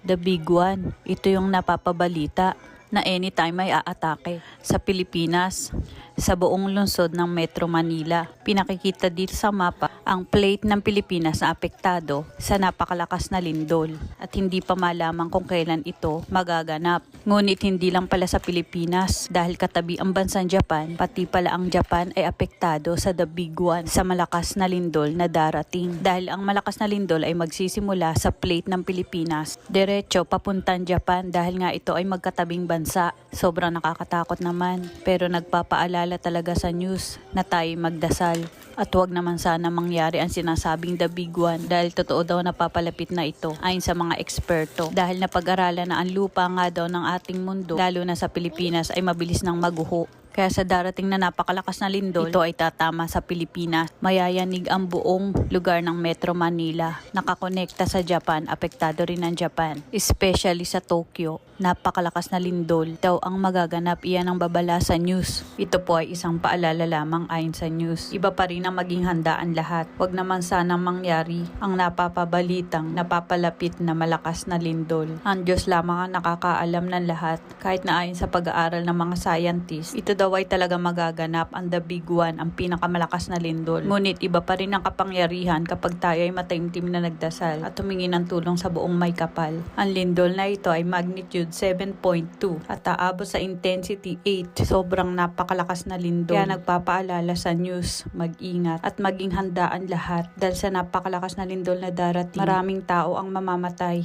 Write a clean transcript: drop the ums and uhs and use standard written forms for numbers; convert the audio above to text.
The big one, ito yung napapabalita na anytime ay aatake sa Pilipinas, sa buong lungsod ng Metro Manila. Pinakikita dito sa mapa ang plate ng Pilipinas na apektado sa napakalakas na lindol at hindi pa malaman kung kailan ito magaganap. Ngunit hindi lang pala sa Pilipinas dahil katabi ang bansang Japan, pati pala ang Japan ay apektado sa the big one, sa malakas na lindol na darating. Dahil ang malakas na lindol ay magsisimula sa plate ng Pilipinas, diretso papuntang Japan dahil nga ito ay magkatabing bansa. Sobrang nakakatakot naman, pero nagpapaalala talaga sa news na tayo magdasal at huwag naman sana mangyari ang sinasabing the big one dahil totoo daw napapalapit na ito ayon sa mga eksperto, dahil napag-aralan na ang lupa nga daw ng ating mundo lalo na sa Pilipinas ay mabilis nang maguho. Kaya sa darating na napakalakas na lindol, ito ay tatama sa Pilipinas. Mayayanig ang buong lugar ng Metro Manila. Nakakonekta sa Japan, apektado rin ang Japan. Especially sa Tokyo, napakalakas na lindol daw ang magaganap. Iyan ang babala sa news. Ito po ay isang paalala lamang ayon sa news. Iba pa rin ang maging handaan lahat. Huwag naman sana mangyari ang napapabalitang napapalapit na malakas na lindol. Ang Diyos lamang ang nakakaalam ng lahat. Kahit na ayon sa pag-aaral ng mga scientists, ito daw ay talaga magaganap ang the big one, ang pinakamalakas na lindol. Ngunit iba pa rin ang kapangyarihan kapag tayo ay mataimtim na nagdasal at humingi ng tulong sa buong may kapal. Ang lindol na ito ay magnitude 7.2 at aabot sa intensity 8. Sobrang napakalakas na lindol. Kaya nagpapaalala sa news, mag-ingat at maging handaan lahat dahil sa napakalakas na lindol na darating, maraming tao ang mamamatay.